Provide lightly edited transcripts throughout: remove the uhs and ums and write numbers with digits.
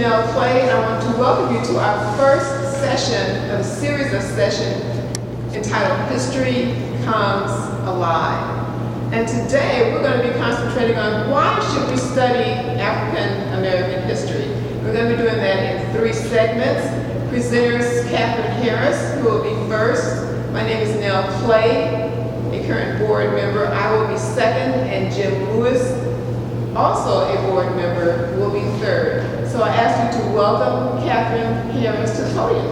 Nell Clay, and I want to welcome you to our first session of a series of sessions entitled History Comes Alive. And today we're going to be concentrating on why should we study African American history. We're going to be doing that in 3 segments. Presenters Kathryn Harris, who will be first. My name is Nell Clay, a current board member. I will be second, and Jim Lewis, also a board member, will be third. So I ask you to welcome Kathryn Harris to the podium.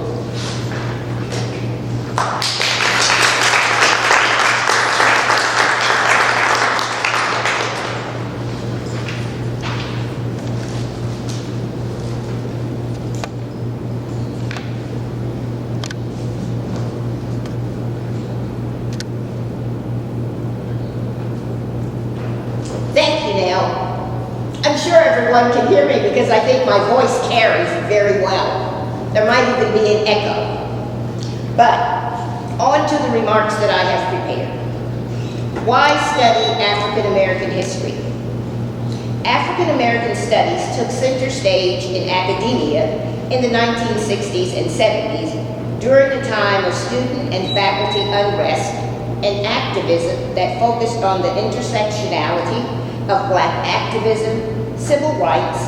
Thank you, Nell. I'm sure everyone can hear me because I think my voice carries very well. There might even be an echo. But on to the remarks that I have prepared. Why study African American history? African American studies took center stage in academia in the 1960s and 70s during a time of student and faculty unrest and activism that focused on the intersectionality of Black activism, civil rights,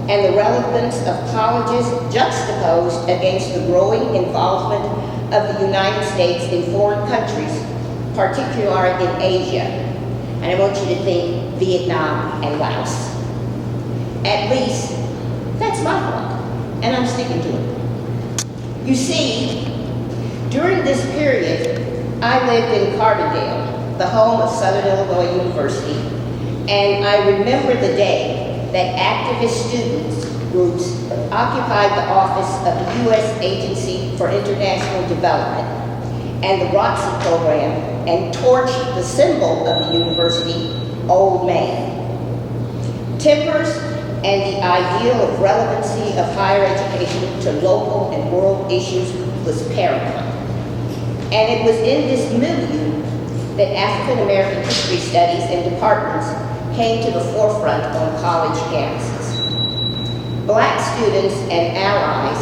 and the relevance of colleges juxtaposed against the growing involvement of the United States in foreign countries, particularly in Asia. And I want you to think Vietnam and Laos. At least, that's my thought, and I'm sticking to it. You see, during this period, I lived in Carbondale, the home of Southern Illinois University, and I remember the day that activist students groups occupied the office of the U.S. Agency for International Development and the ROTC program and torched the symbol of the university, Old Man. Tempers and the ideal of relevancy of higher education to local and world issues was paramount. And it was in this milieu that African American history studies and departments came to the forefront on college campuses. Black students and allies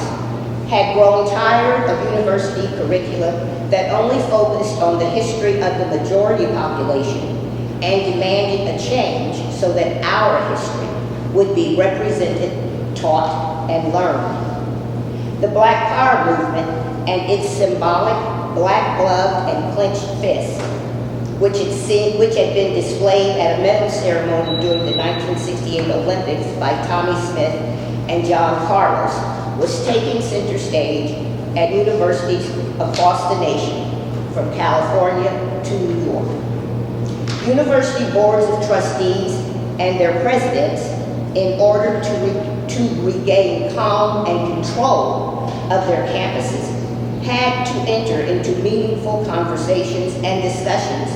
had grown tired of university curricula that only focused on the history of the majority population and demanded a change so that our history would be represented, taught, and learned. The Black Power movement and its symbolic black glove and clenched fist, which had been displayed at a medal ceremony during the 1968 Olympics by Tommie Smith and John Carlos, was taking center stage at universities across the nation, from California to New York. University boards of trustees and their presidents, in order to regain calm and control of their campuses, had to enter into meaningful conversations and discussions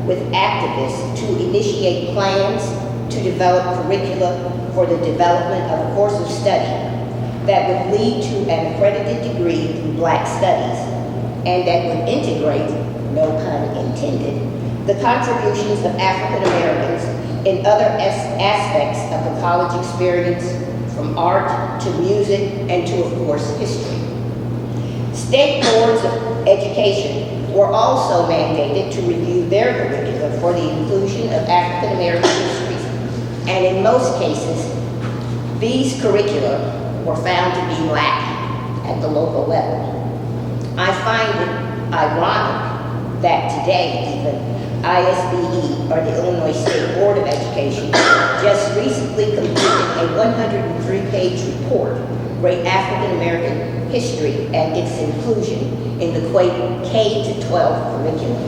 with activists to initiate plans to develop curricula for the development of a course of study that would lead to an accredited degree in Black studies and that would integrate, no pun intended, the contributions of African Americans in other aspects of the college experience, from art to music and to, of course, history. State boards of education were also mandated to review their curricula for the inclusion of African American histories, and in most cases, these curricula were found to be lacking at the local level. I find it ironic that today, even ISBE, or the Illinois State Board of Education, just recently completed a 103-page report rate African American history and its inclusion in the K-12 curriculum.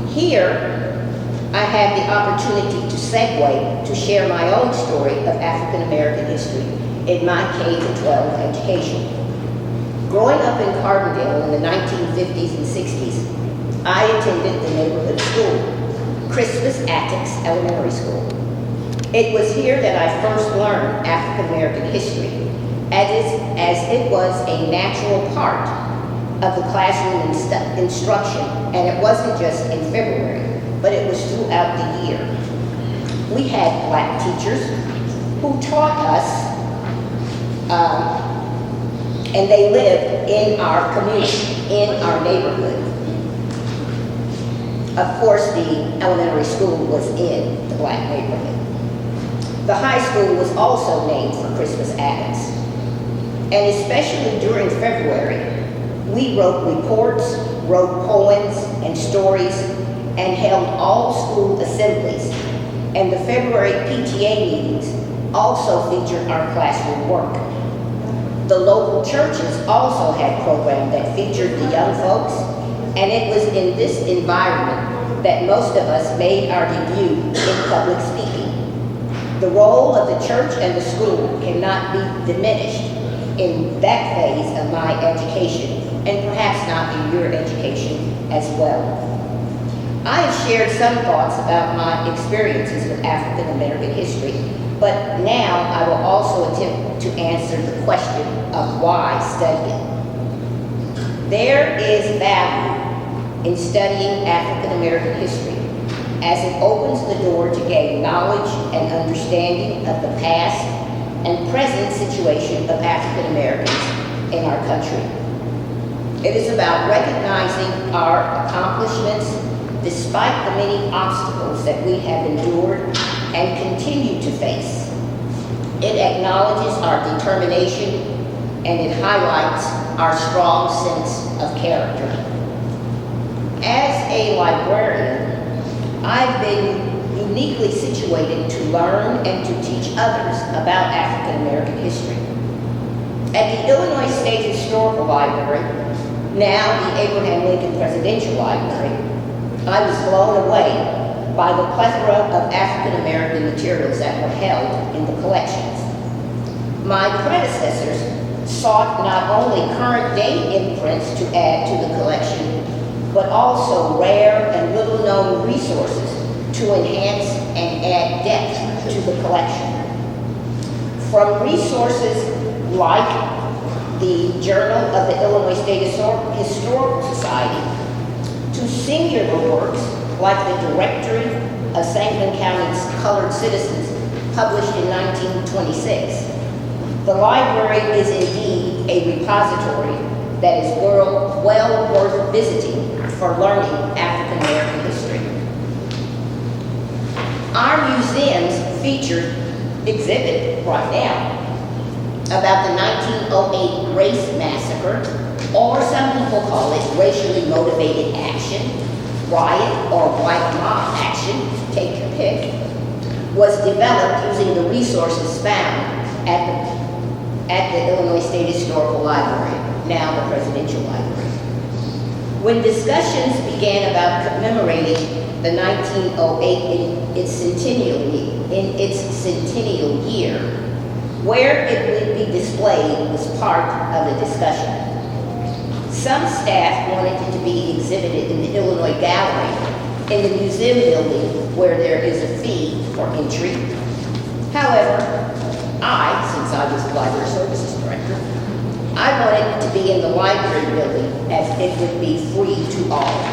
Here, I have the opportunity to segue to share my own story of African American history in my K-12 education. Growing up in Carbondale in the 1950s and 60s, I attended the neighborhood school, Crispus Attucks Elementary School. It was here that I first learned African American history, as it was a natural part of the classroom instruction, and it wasn't just in February, but it was throughout the year. We had Black teachers who taught us and they lived in our community, in our neighborhood. Of course, the elementary school was in the black neighborhood. The high school was also named for Crispus Attucks. And especially during February, we wrote reports, wrote poems and stories, and held all school assemblies. And the February PTA meetings also featured our classroom work. The local churches also had programs that featured the young folks, and it was in this environment that most of us made our debut in public speaking. The role of the church and the school cannot be diminished in that phase of my education, and perhaps not in your education as well. I have shared some thoughts about my experiences with African American history, but now I will also attempt to answer the question of why study it. There is value in studying African American history, as it opens the door to gain knowledge and understanding of the past and present situation of African Americans in our country. It is about recognizing our accomplishments despite the many obstacles that we have endured and continue to face. It acknowledges our determination and it highlights our strong sense of character. As a librarian, I've been uniquely situated to learn and to teach others about African American history. At the Illinois State Historical Library, now the Abraham Lincoln Presidential Library, I was blown away by the plethora of African American materials that were held in the collections. My predecessors sought not only current day imprints to add to the collection, but also rare and little known resources to enhance and add depth to the collection. From resources like the Journal of the Illinois State Historical Society to singular works like the Directory of Sangamon County's Colored Citizens, published in 1926. The library is indeed a repository that is well worth visiting for learning African American history. Our museums feature exhibit right now about the 1908 race massacre, or some people call it racially motivated action, riot, or white mob action, take your pick, was developed using the resources found at the Illinois State Historical Library, now the Presidential Library. When discussions began about commemorating the 1908 in its centennial year, where it would be displayed was part of the discussion. Some staff wanted it to be exhibited in the Illinois Gallery in the museum building where there is a fee for entry. However, since I was the library services director, I wanted it to be in the library building as it would be free to all.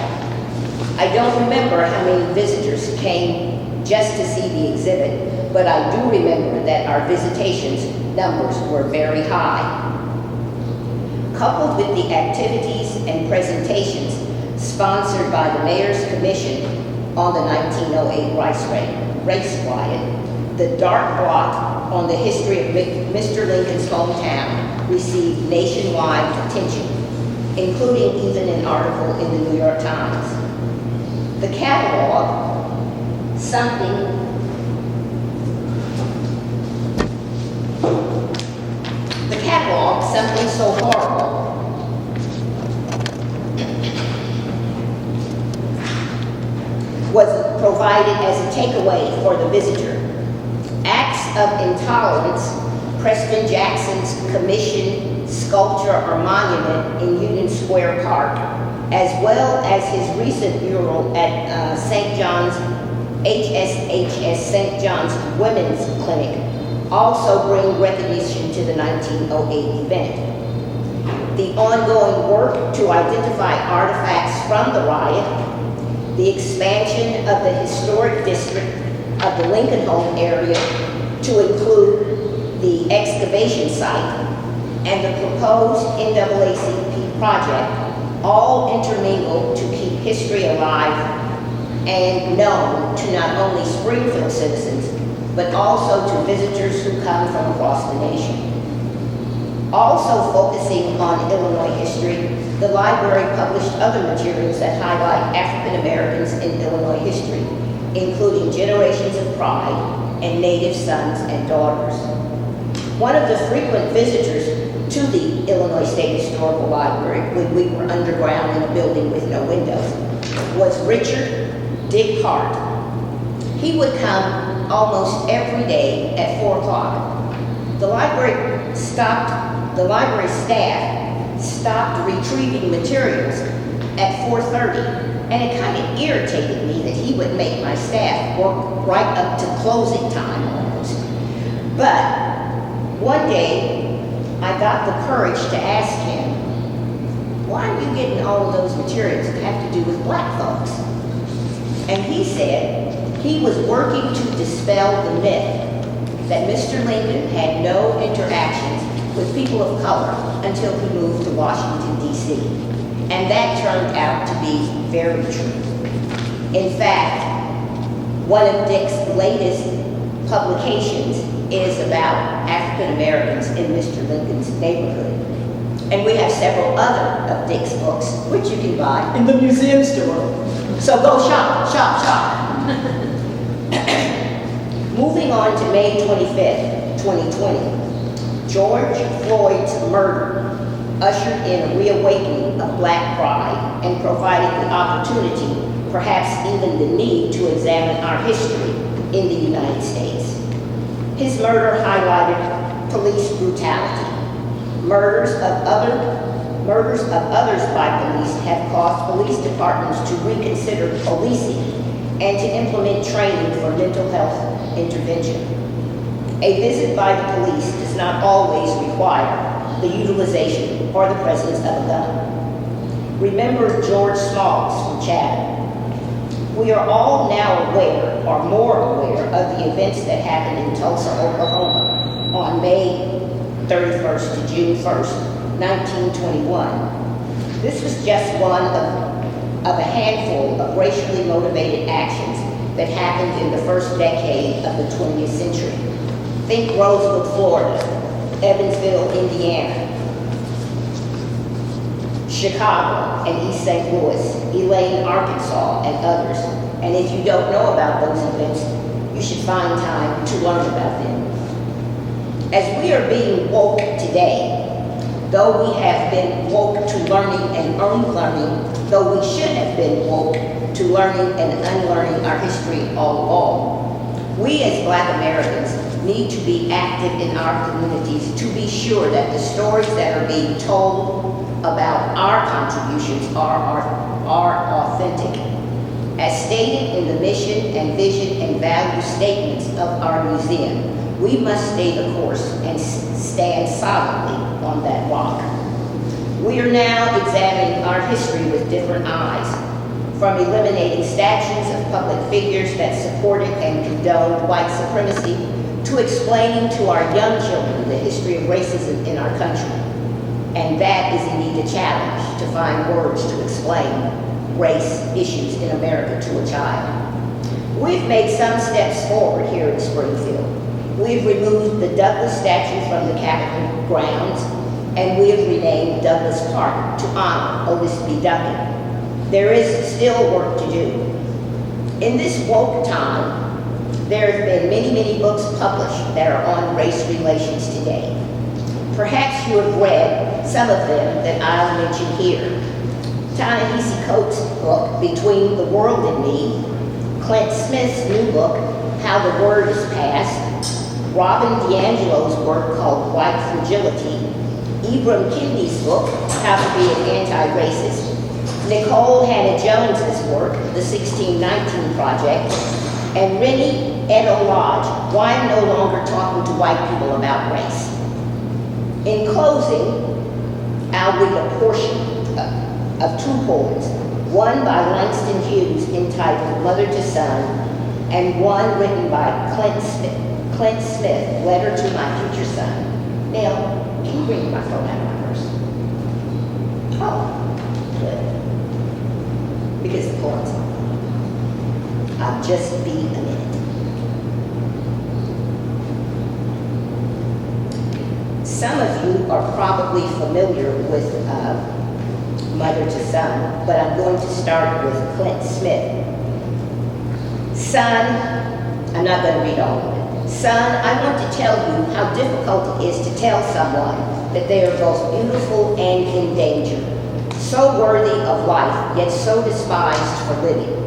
I don't remember how many visitors came just to see the exhibit, but I do remember that our visitations numbers were very high. Coupled with the activities and presentations sponsored by the Mayor's Commission on the 1908 race riot, the dark blot on the history of Mr. Lincoln's hometown received nationwide attention, including even an article in the New York Times. The catalog, something so horrible, was provided as a takeaway for the visitor. Acts of intolerance, Preston Jackson's commissioned sculpture or monument in Union Square Park, as well as his recent mural at St. John's, HSHS St. John's Women's Clinic, also bring recognition to the 1908 event. The ongoing work to identify artifacts from the riot, the expansion of the historic district of the Lincoln Home area to include the excavation site, and the proposed NAACP project all intermingle to keep history alive and known to not only Springfield citizens, but also to visitors who come from across the nation. Also focusing on Illinois history, the library published other materials that highlight African Americans in Illinois history, including Generations of Pride and Native Sons and Daughters. One of the frequent visitors to the Illinois State Historical Library, when we were underground in a building with no windows, was Richard Dick Hart. He would come almost every day at 4 o'clock. The library staff stopped retrieving materials at 4:30, and it kind of irritated me that he would make my staff work right up to closing time almost. But one day, I got the courage to ask him, why are you getting all of those materials that have to do with black folks? And he said he was working to dispel the myth that Mr. Lincoln had no interactions with people of color until he moved to Washington, D.C. And that turned out to be very true. In fact, one of Dick's latest publications is about African Americans in Mr. Lincoln's neighborhood. And we have several other of Dick's books, which you can buy in the museum store. So go shop, shop, shop. Moving on to May 25th, 2020. George Floyd's murder ushered in a reawakening of black pride and provided the opportunity, perhaps even the need, to examine our history in the United States. His murder highlighted police brutality. Murders of others by police have caused police departments to reconsider policing and to implement training for mental health intervention. A visit by the police does not always require the utilization or the presence of a gun. Remember George Smalls from Chatham. We are all now aware, or more aware, of the events that happened in Tulsa, Oklahoma on May 31st to June 1st, 1921. This was just one of a handful of racially motivated actions that happened in the first decade of the 20th century. Think Rosewood, Florida, Evansville, Indiana, Chicago and East St. Louis, Elaine, Arkansas, and others. And if you don't know about those events, you should find time to learn about them. As we are being woke today, though we have been woke to learning and unlearning, though we should have been woke to learning and unlearning our history all along, we as Black Americans need to be active in our communities to be sure that the stories that are being told about our contributions are authentic. As stated in the mission and vision and value statements of our museum, we must stay the course and stand solidly on that rock. We are now examining our history with different eyes, from eliminating statues of public figures that supported and condoned white supremacy to explaining to our young children the history of racism in our country. And that is indeed a challenge, to find words to explain race issues in America to a child. We've made some steps forward here in Springfield. We've removed the Douglas statue from the Capitol grounds, and we have renamed Douglas Park to honor Otis B. Duncan. There is still work to do. In this woke time, there have been many, many books published that are on race relations today. Perhaps you have read some of them that I'll mention here. Ta-Nehisi Coates' book, Between the World and Me, Clint Smith's new book, How the Word is Passed, Robin DiAngelo's work called White Fragility, Ibram Kendi's book, How to Be an Anti-Racist, Nicole Hannah-Jones's work, The 1619 Project, and Rennie Edo Lodge, Why I'm No Longer Talking to White People About Race. In closing, I'll read a portion of two poems, one by Langston Hughes entitled Mother to Son, and one written by Clint Smith, letter to my future son. Nell, can you bring my phone out of my purse? Oh, good. Because the poem's on. I'll just be a minute. Some of you are probably familiar with Mother to Son, but I'm going to start with Clint Smith. Son, I'm not going to read all of it. Son, I want to tell you how difficult it is to tell someone that they are both beautiful and in danger, so worthy of life, yet so despised for living.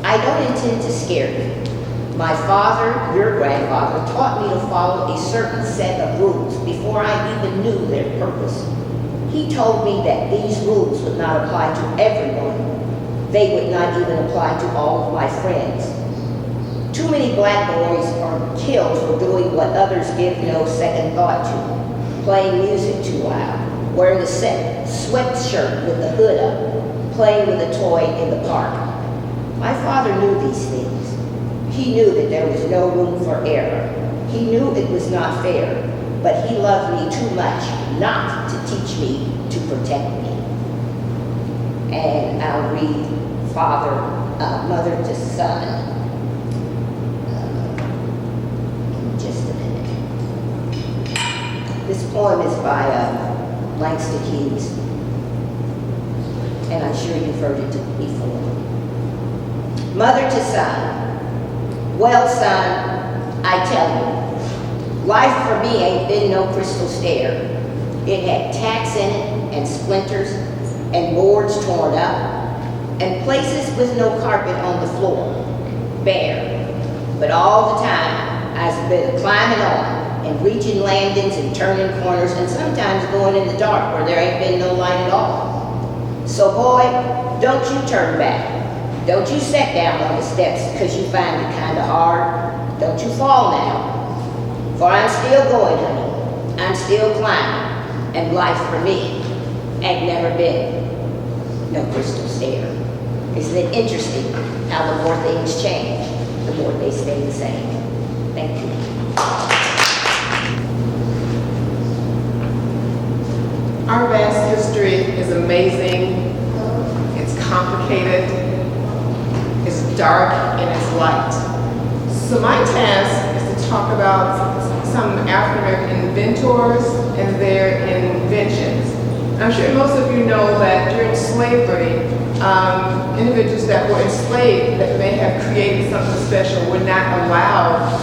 I don't intend to scare you. My father, your grandfather, taught me to follow a certain set of rules before I even knew their purpose. He told me that these rules would not apply to everyone. They would not even apply to all of my friends. Too many black boys are killed for doing what others give no second thought to. Playing music too loud, wearing a sweatshirt with the hood up, playing with a toy in the park. My father knew these things. He knew that there was no room for error. He knew it was not fair, but he loved me too much not to teach me to protect me. And I'll read Mother to Son. Just a minute. This poem is by Langston Hughes, and I'm sure you've heard it before. Mother to Son. Well, son, I tell you, life for me ain't been no crystal stair. It had tacks in it, and splinters, and boards torn up, and places with no carpet on the floor, bare. But all the time, I've been climbing on, and reaching landings, and turning corners, and sometimes going in the dark where there ain't been no light at all. So boy, don't you turn back. Don't you sit down on the steps because you find it kind of hard. Don't you fall now. For I'm still going, honey. I'm still climbing. And life for me ain't never been no crystal stair. Isn't it interesting how the more things change, the more they stay the same? Thank you. Our vast history is amazing. It's complicated. It's dark and it's light. So my task is to talk about some African American inventors and their inventions. I'm sure most of you know that during slavery, individuals that were enslaved that may have created something special were not allowed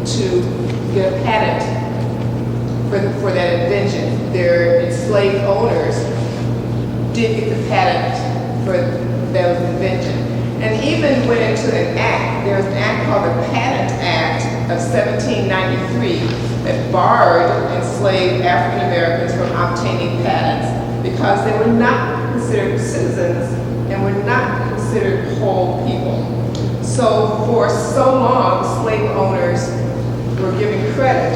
to get a patent for that invention. Their enslaved owners did get the patent for that invention. And even went into an act. There was an act called the Patent Act of 1793 that barred enslaved African Americans from obtaining patents because they were not considered citizens and were not considered whole people. So for so long, slave owners were given credit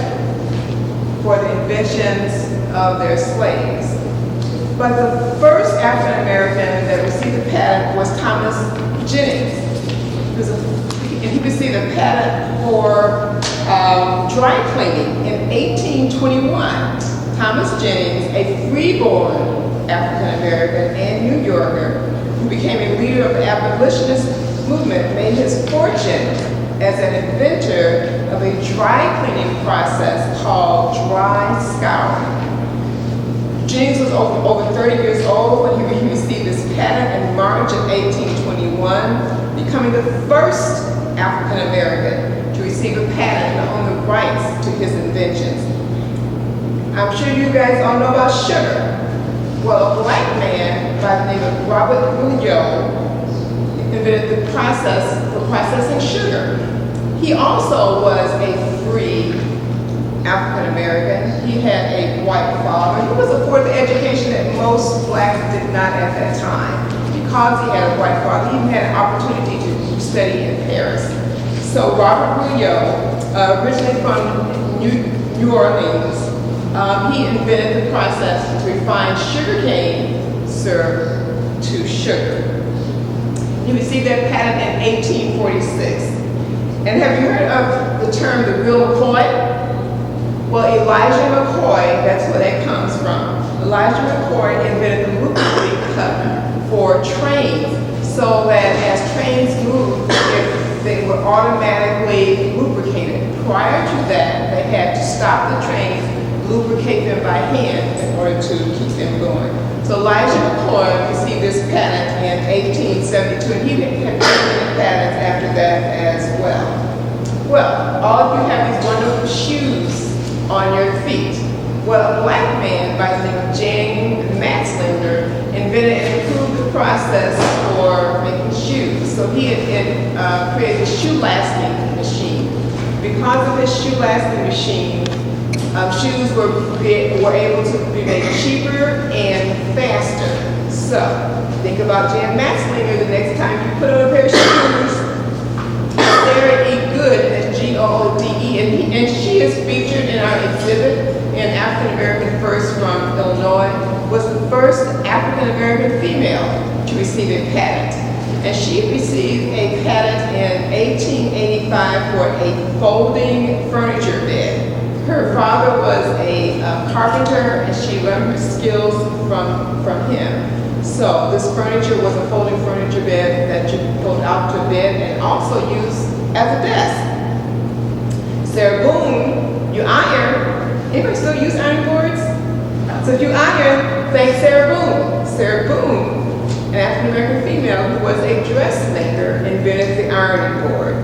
for the inventions of their slaves. But the first African American that received a patent was Thomas Jennings. And he received a patent for dry cleaning in 1821. Thomas Jennings, a freeborn African American and New Yorker who became a leader of the abolitionist movement, made his fortune as an inventor of a dry cleaning process called dry scouring. Jennings was over 30 years old when he received this patent in March of 1821, becoming the first African American to receive a patent and own the rights to his inventions. I'm sure you guys all know about sugar. Well, a black man by the name of Robert Rouillot invented the process for processing sugar. He also was a free African American. He had a white father. He was afforded the education that most blacks did not at that time. Because he had a white father, he even had an opportunity to study in Paris. So Robert Rouillot, originally from New Orleans, he invented the process to refine sugarcane syrup to sugar. He received that patent in 1846. And have you heard of the term the real McCoy? Well, Elijah McCoy, that's where that comes from. Elijah McCoy invented the lubricant cup for trains so that as trains moved, they were automatically lubricated. Prior to that, they had to stop the trains, lubricate them by hand in order to keep them going. So Elijah McCoy received this patent in 1872, and he had many patents after that as well. Well, all of you have these wonderful shoes on your feet. Well, a black man by the name of James Matzlinger invented and improved the process for making shoes. So he had created a shoe lasting machine. Because of his shoe lasting machine, shoes were able to be made cheaper and faster. So think about Jan Matzlinger the next time you put on a pair of shoes. Sarah E. Good, that's G-O-O-D-E, and she is featured in our exhibit. An African American first from Illinois, was the first African American female to receive a patent. And she received a patent in 1885 for a folding furniture bed. Her father was a carpenter, and she learned her skills from him. So this furniture was a folding furniture bed that you could fold out to bed and also use as a desk. Sarah Boone, you iron. Anybody still use iron boards? So if you iron, thank Sarah Boone. Sarah Boone, an African American female who was a dressmaker, invented the ironing board.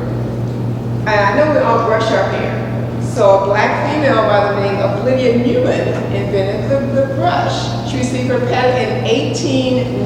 And I know we all brush our hair. So a black female by the name of Lydia Newman invented the brush. She received her patent in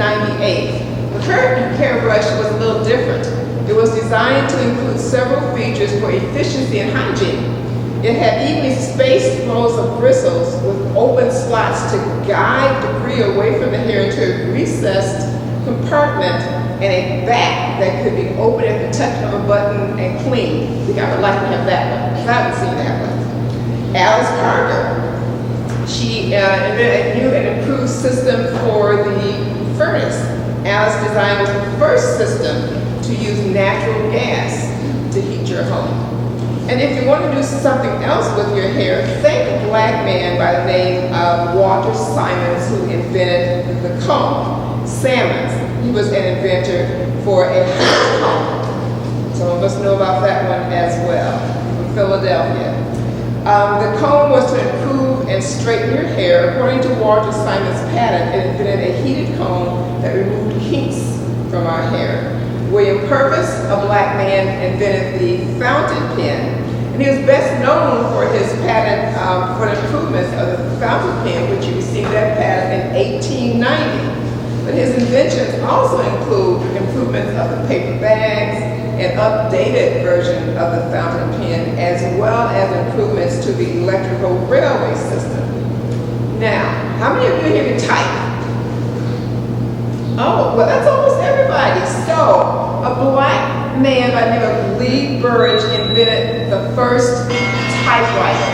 1898. The current hair brush was a little different. It was designed to include several features for efficiency and hygiene. It had evenly spaced rows of bristles with open slots to guide debris away from the hair into a recessed compartment and a back that could be opened at the touch of a button and cleaned. I think I would like to have that one, because I haven't seen that one. Alice Carter, she invented a new and improved system for the furnace. Alice designed was the first system to use natural gas to heat your home. And if you want to do something else with your hair, thank a black man by the name of Walter Simons, who invented the comb. Salmons, he was an inventor for a hair comb. Some of us know about that one as well, from Philadelphia. The comb was to improve and straighten your hair. According to Walter Simon's patent, it invented a heated comb that removed kinks from our hair. William Purvis, a black man, invented the fountain pen. And he was best known for his patent for the improvements of the fountain pen, which he received that patent in 1890. But his inventions also include improvements of the paper bags, an updated version of the fountain pen, as well as improvements to the electrical railway system. Now, how many of you here can type? Oh, well, that's almost everybody. So, a black man by the name of Lee Burridge invented the first typewriter.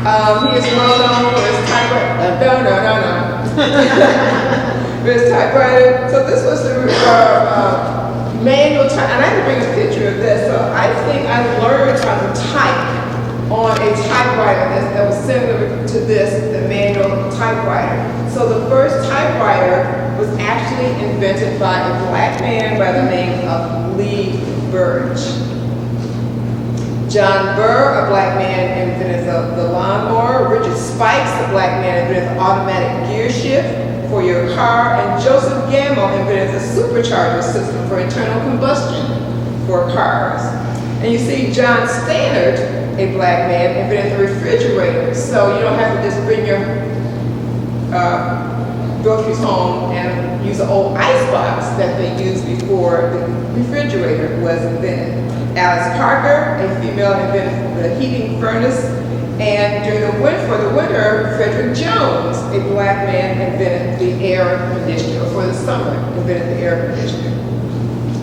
He is well known for his typewriter. For his typewriter. So this was the manual type, and I can bring a picture of this. So I think I learned how to type on a typewriter that was similar to this, the manual typewriter. So the first typewriter was actually invented by a black man by the name of Lee Burridge. John Burr, a black man, invented the lawnmower. Richard Spikes, a black man, invented the automatic gear shift for your car. And Joseph Gamble invented the supercharger system for internal combustion for cars. And you see John Stannard, a black man, invented the refrigerator. So you don't have to just bring your groceries home and use an old icebox that they used before the refrigerator was invented. Alice Parker, a female, invented the heating furnace. And during the winter, Frederick Jones, a black man, invented the air conditioner. For the summer, invented the air conditioner.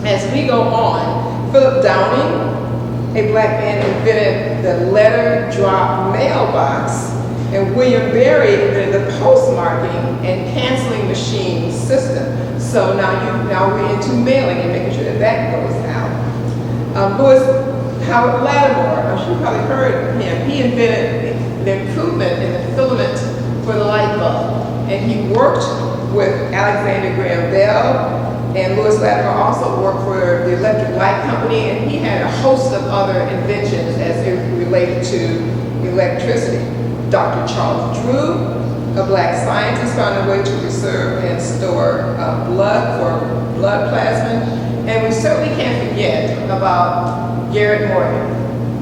As we go on, Philip Downing, a black man, invented the letter drop mailbox. And William Berry invented the postmarking and canceling machine system. So now we're into mailing and making sure that goes out. Lewis Howard Lattimore, I'm sure you probably heard of him. He invented the improvement in the filament for the light bulb. And he worked with Alexander Graham Bell, and Louis Lattimore also worked for the Electric Light Company, and he had a host of other inventions as it related to electricity. Dr. Charles Drew, a black scientist, found a way to preserve and store blood for blood plasma. And we certainly can't forget about Garrett Morgan,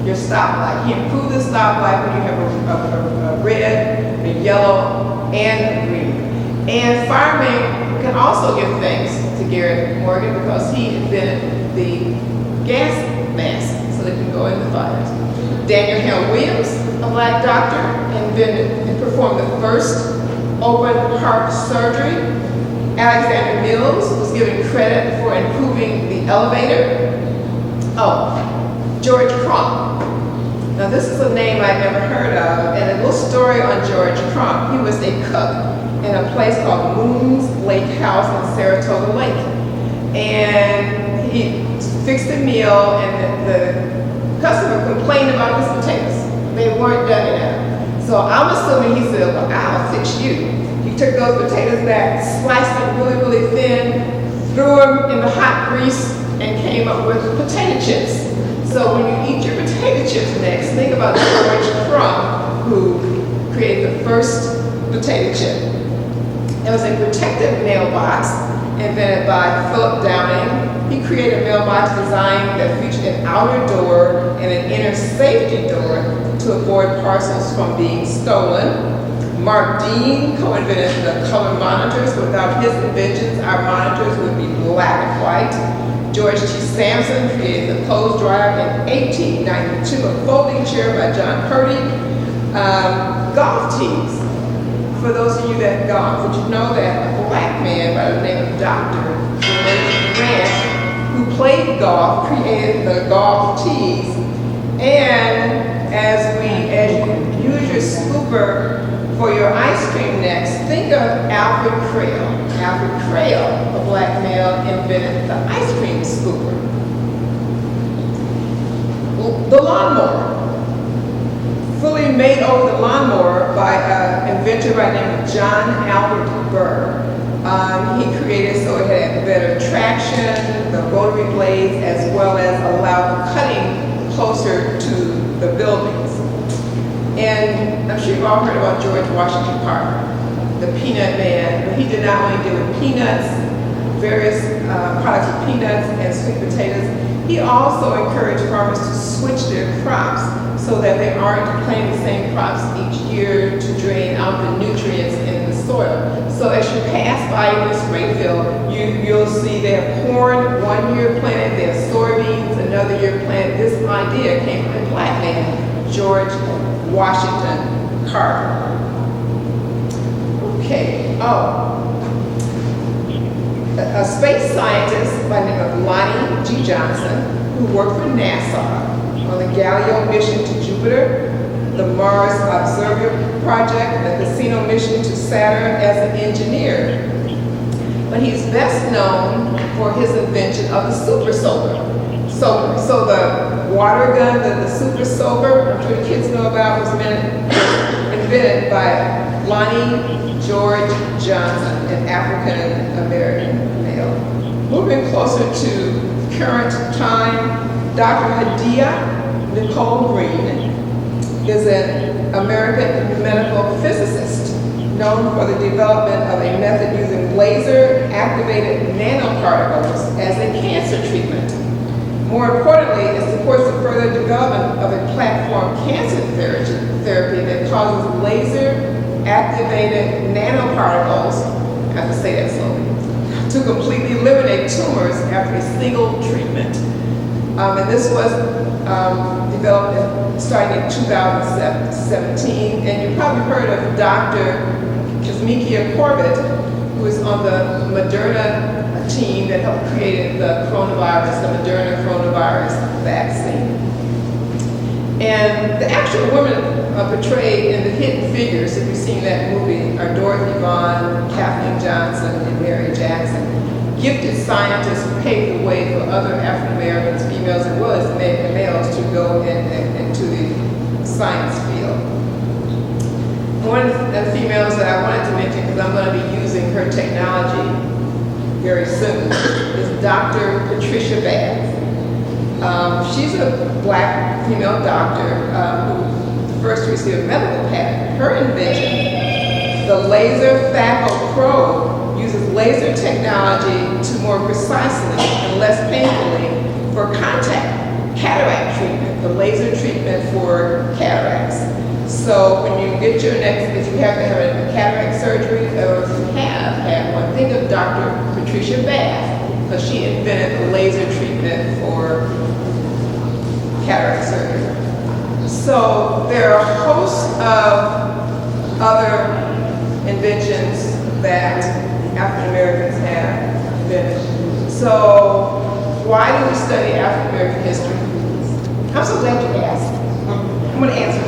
your stoplight. He improved the stoplight when you have a red, a yellow, and a green. And firemen can also give thanks to Garrett Morgan because he invented the gas mask so they can go in the fires. Daniel Hale Williams, a black doctor, invented and performed the first open heart surgery. Alexander Mills was given credit for improving the elevator. Oh, George Crump. Now this is a name I'd never heard of, and a little story on George Crump. He was a cook in a place called Moon's Lake House in Saratoga Lake. And he fixed a meal, and the customer complained about his potatoes. They weren't done enough. So I'm assuming he said, well, I'll fix you. He took those potatoes back, sliced them really, really thin, threw them in the hot grease, and came up with potato chips. So when you eat your potato chips next, think about George Crump, who created the first potato chip. It was a protective mailbox invented by Philip Downing. He created a mailbox design that featured an outer door and an inner safety door to avoid parcels from being stolen. Mark Dean co-invented the color monitors. Without his inventions, our monitors would be black and white. George T. Sampson created the clothes dryer in 1892, a folding chair by John Purdy. Golf tees. For those of you that golf, did you know that a black man by the name of Dr. Grant, who played golf, created the golf tees? And as you use your scooper for your ice cream next, think of Alfred Crail. Alfred Crail, a black male, invented the ice cream scooper. The lawnmower. Fully made over the lawnmower by an inventor by the name of John Albert Burr. He created so it had better traction, the rotary blades, as well as allowed cutting closer to the buildings. And I'm sure you've all heard about George Washington Carver, the peanut man, but he did not only deal with peanuts, various products of peanuts and sweet potatoes. He also encouraged farmers to switch their crops so that they aren't planting the same crops each year to drain out the nutrients in the soil. So as you pass by this grain field, you'll see they have corn one year planted, they have soybeans another year planted. This idea came from a black man, George Washington Carver. Okay, a space scientist by the name of Lonnie G. Johnson, who worked for NASA on the Galileo mission to Jupiter, the Mars Observer Project, and the Cassini mission to Saturn as an engineer. But he's best known for his invention of the super soaker. So the water gun that the super soaker, I'm sure the kids know about, was invented by Lonnie George Johnson, an African-American male. Moving closer to current time, Dr. Hadiya Nicole Green is an American medical physicist known for the development of a method using laser-activated nanoparticles as a cancer treatment. More importantly, it supports the further development of a platform cancer therapy that causes laser-activated nanoparticles, I have to say that slowly, to completely eliminate tumors after a single treatment. And this was developed starting in 2017. And you probably heard of Dr. Kizzmekia Corbett, who is on the Moderna team that helped create the coronavirus, the Moderna coronavirus vaccine. And the actual women portrayed in the Hidden Figures, if you've seen that movie, are Dorothy Vaughan, Kathleen Johnson, and Mary Jackson. Gifted scientists who paved the way for other African Americans, females, as well as males to go science field. One of the females that I wanted to mention, because I'm going to be using her technology very soon, is Dr. Patricia Bath. She's a black female doctor who first received a medical patent. Her invention, the laser phaco probe, uses laser technology to more precisely and less painfully for contact cataract treatment, the laser treatment for cataracts. So when you get your next, if you have to have a cataract surgery or if you have had one, think of Dr. Patricia Bath, because she invented the laser treatment for cataract surgery. So there are a host of other inventions that African Americans have invented. So why do we study African American history? I'm so glad you asked. I'm going to answer.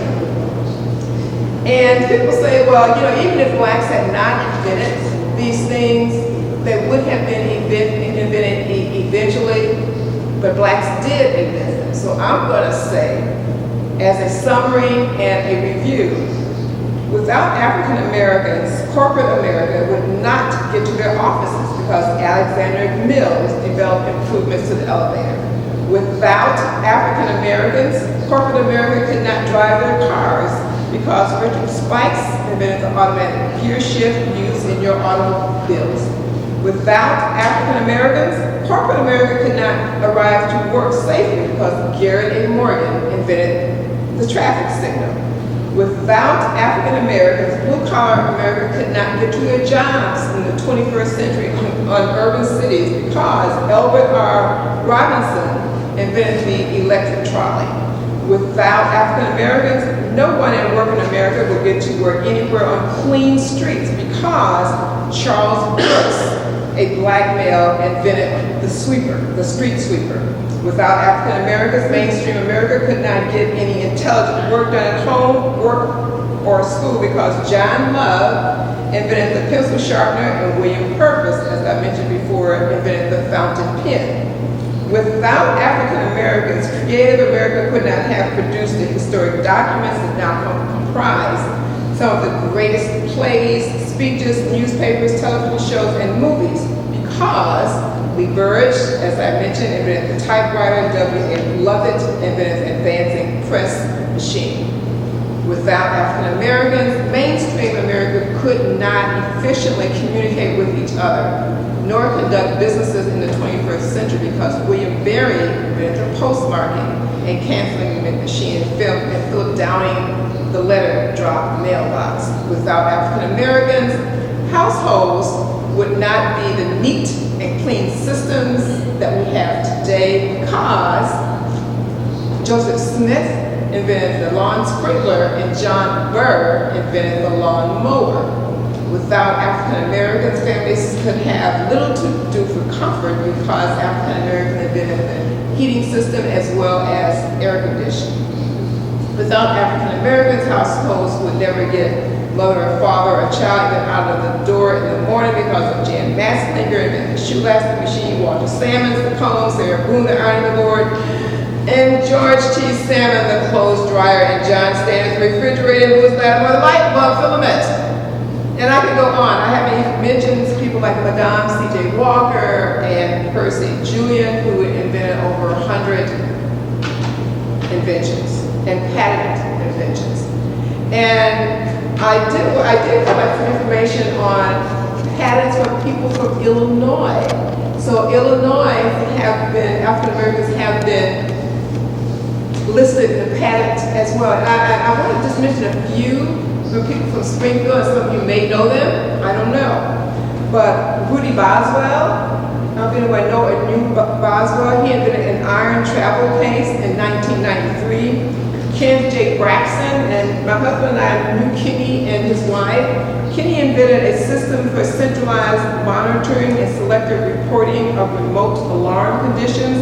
And people say, well, even if blacks had not invented these things, they would have been invented eventually, but blacks did invent them. So I'm going to say, as a summary and a review, without African Americans, corporate America would not get to their offices because Alexander Mills developed improvements to the elevator. Without African Americans, corporate America could not drive their cars because Richard Spikes invented the automatic gear shift used in your automobiles. Without African Americans, corporate America could not arrive to work safely because Garrett A. Morgan invented the traffic signal. Without African Americans, blue-collar America could not get to their jobs in the 21st century on urban cities because Elbert R. Robinson invented the electric trolley. Without African Americans, no one in working America would get to work anywhere on clean streets because Charles Brooks, a black male, invented the sweeper, the street sweeper. Without African Americans, mainstream America could not get any intelligent work done at home, work, or school because John Love invented the pencil sharpener and William Purvis, as I mentioned before, invented the fountain pen. Without African Americans, creative America could not have produced the historic documents that now comprise some of the greatest plays, speeches, newspapers, television shows, and movies because Lee Burridge, as I mentioned, invented the typewriter, W.A. Lovett invented the advancing press machine. Without African Americans, mainstream America could not efficiently communicate with each other, nor conduct businesses in the 21st century because William Berry invented the postmarking and canceling machine and Philip Downing the letter drop mailbox. Without African Americans, households would not be the neat and clean systems that we have today because Joseph Smith invented the lawn sprinkler and John Burr invented the lawn mower. Without African Americans, families could have little to do for comfort because African Americans invented the heating system as well as air conditioning. Without African Americans, households would never get mother or father or child even out of the door in the morning because of Jan Masslinger invented the shoelastic machine, Walter Salmons, the combs, Sarah Boone, the ironing board, and George T. Salmon, the clothes dryer, and John Stannis, the refrigerator, who was that with a light bulb filament. And I could go on. I haven't even mentioned people like Madame C.J. Walker and Percy Julian, who invented over 100 inventions and patented inventions. And I did collect some information on patents from people from Illinois. So Illinois African Americans have been listed in the patent as well. And I want to just mention a few from people from Springfield, and some of you may know them, I don't know. But Rudy Boswell, I don't know if anyone know or knew Boswell, he invented an iron travel case in 1993. Ken J. Braxton, and my husband and I knew Kenny and his wife. Kenny invented a system for centralized monitoring and selective reporting of remote alarm conditions.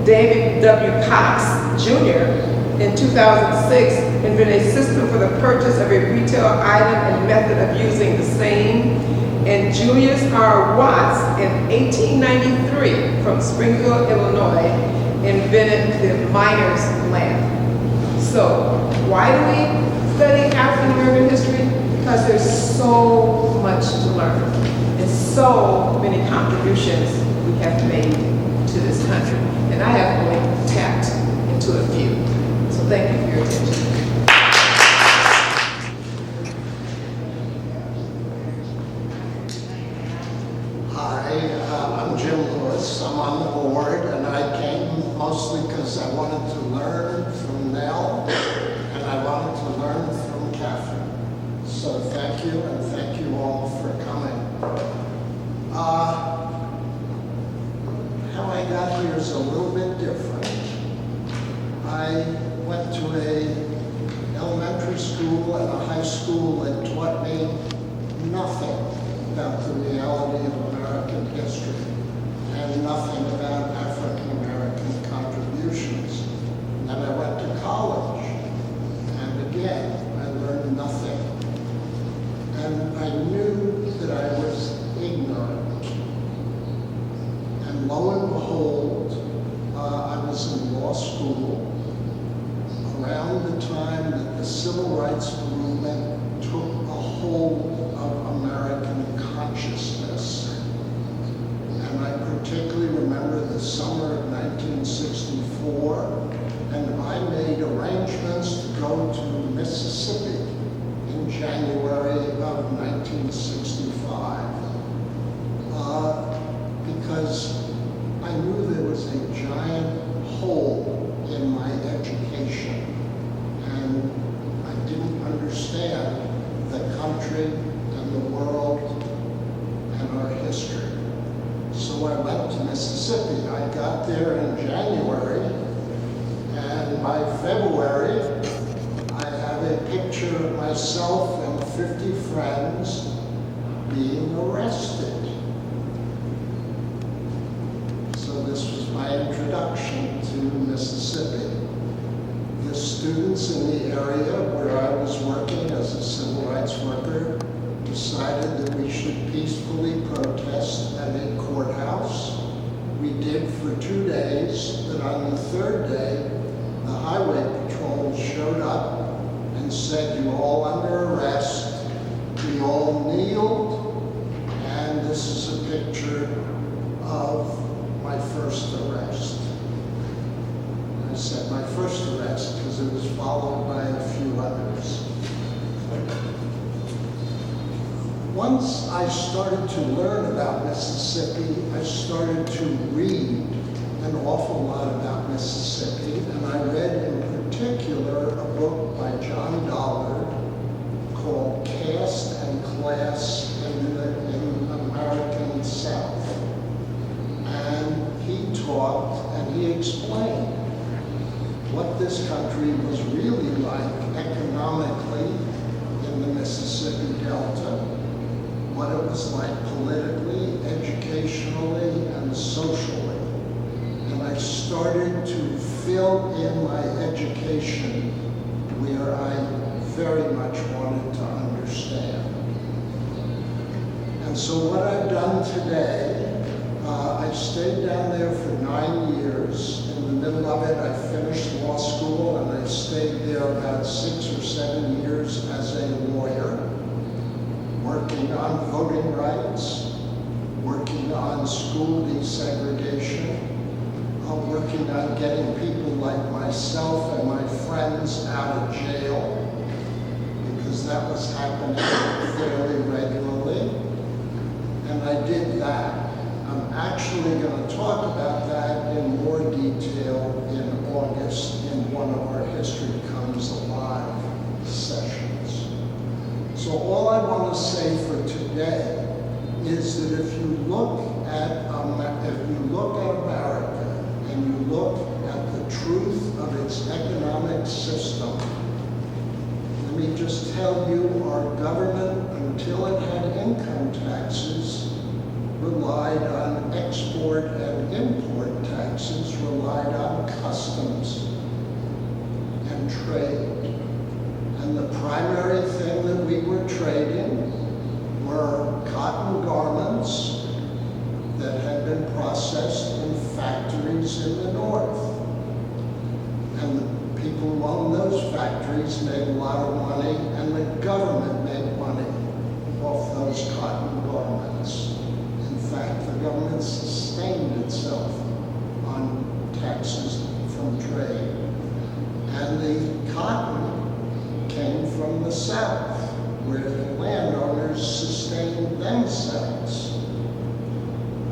David W. Cox, Jr., in 2006, invented a system for the purchase of a retail item and method of using the same. And Julius R. Watts, in 1893, from Springfield, Illinois, invented the miner's lamp. So, why do we study African American history? Because there's so much to learn and so many contributions we have made to this country. And I have only tapped into a few. So thank you for your attention. I'm Jim Lewis. I'm on the board, and I came mostly because I wanted to learn from Nell, and I wanted to learn from Kathryn. So thank you, and thank you all for coming. How I got here is a little bit different. I went to a elementary school and a high school that taught me nothing about the reality of American history and nothing about African American contributions. And I went to college, and again, I learned nothing. And I knew that I was ignorant. And lo and behold, I was in law school around the time that the civil rights movement took a hold of American consciousness. And I particularly remember the summer of 1964, and I made arrangements to go to Mississippi in January of 1965 because I knew there was a giant hole in my education, and I didn't understand the country and the world and our history. So I went to Mississippi. I got there in January, and by February, I have a picture of myself and 50 friends being arrested. So this was my introduction to Mississippi. The students in the area where I was working as a civil rights worker decided that we should peacefully protest at a courthouse. We did for 2 days, but on the third day, the highway patrol showed up and said, "You're all under arrest." We all kneeled, and this is a picture of my first arrest. I said my first arrest because it was followed by a few others. Once I started to learn about Mississippi, I started to read an awful lot about Mississippi, and I read in particular a book by John Dollard called Caste and Class in the American South. And he talked and he explained what this country was really like economically in the Mississippi Delta, what it was like politically, educationally, and socially. And I started to fill in my education where I very much wanted to understand. And so what I've done today, I stayed down there for 9 years. In the middle of it, I finished law school, and I stayed there about 6 or 7 years as a lawyer, working on voting rights, working on school desegregation, working on getting people like myself and my friends out of jail, because that was happening fairly regularly. And I did that. I'm actually going to talk about that in more detail in August in one of our History Comes Alive sessions. So all I want to say for today is that if you look at America and you look at the truth of its economic system, let me just tell you, our government, until it had income taxes, relied on export and import taxes, relied on customs and trade. And the primary thing that we were trading were cotton garments that had been processed in factories in the north. And the people who owned those factories made a lot of money, and the government made money off those cotton garments. In fact, the government sustained itself on taxes from trade. And the cotton came from the South, where the landowners sustained themselves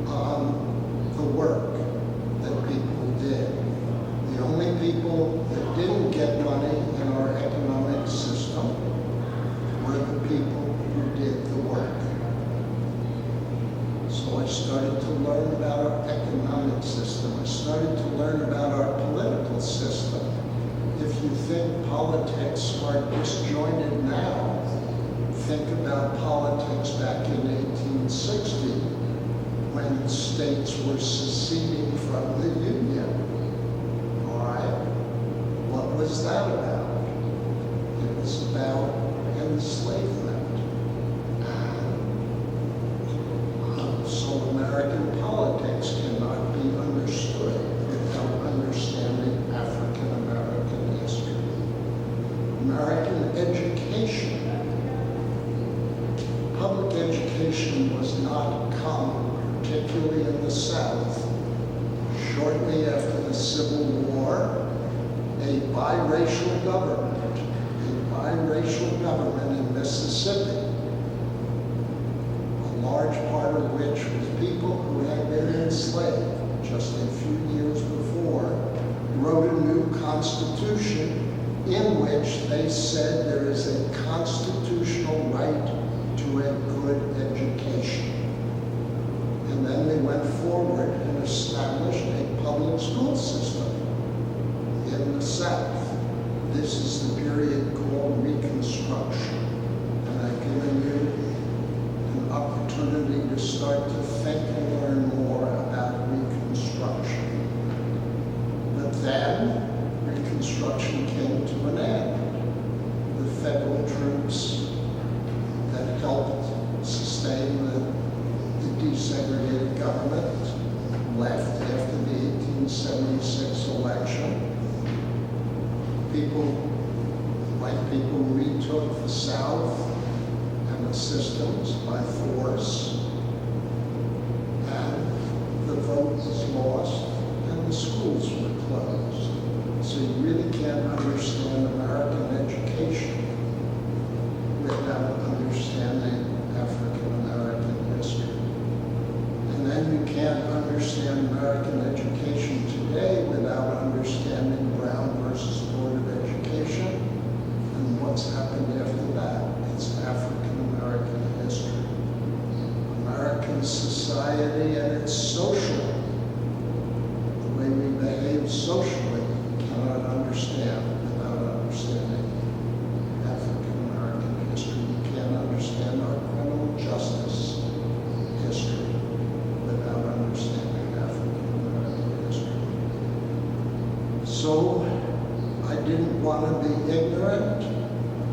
on the work that people did. The only people that didn't get money in our economic system were the people who did the work. So I started to learn about our economic system. I started to learn about our political system. If you think politics are disjointed now, think about politics back in 1860 when states were seceding from the Union. All right? What was that about? It was about enslavement. So American politics cannot be understood without understanding African American history. American education, public education was not common, particularly in the South. Shortly after the Civil War, a biracial government in Mississippi, a large part of which was people who had been enslaved just a few years before, wrote a new constitution in which they said there is a constitutional right to a good education. And then they went forward and established a public school system in the South. This is the period called Reconstruction. And I've given you an opportunity to start to think and learn more about Reconstruction. But then, Reconstruction came to an end. The federal troops that helped sustain the desegregated government left after the 1876 election. White people retook the South and the systems by force, and the vote was lost and the schools were closed. So you really can't understand American education without understanding African American history. And then you can't understand American education today without understanding Brown versus Board of Education and what's happened after that. It's African American history. American society and its social, the way we behave socially, cannot understand without understanding African American history. You can't understand our criminal justice history without understanding African American history. So I didn't want to be ignorant,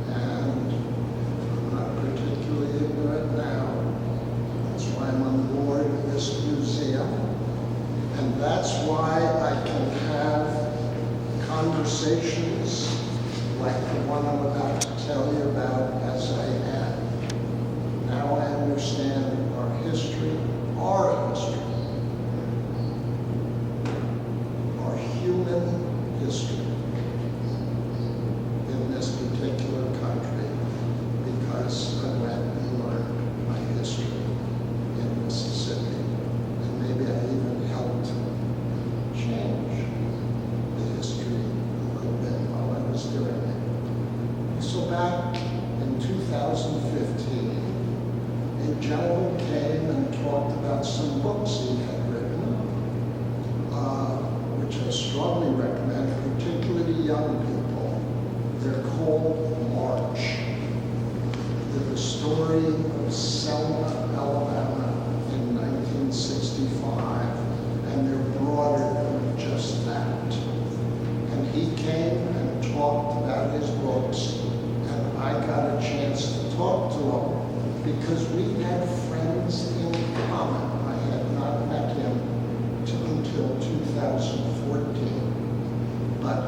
and I'm not particularly ignorant now. That's why I'm on board of this museum, and that's why I can have conversations like the one I'm about to tell you about as I am. Now I understand our history, our human history in this particular country, because I went and learned my history in Mississippi, and maybe I even helped change the history a little bit while I was doing it. So back in 2015, a gentleman came and talked about some books he had written, which I strongly recommend, particularly to young people. They're called March. They're the story of Selma, Alabama in 1965, and they're broader than just that. And he came and talked about his books, and I got a chance to talk to him because we had friends in common. I had not met him until 2014, but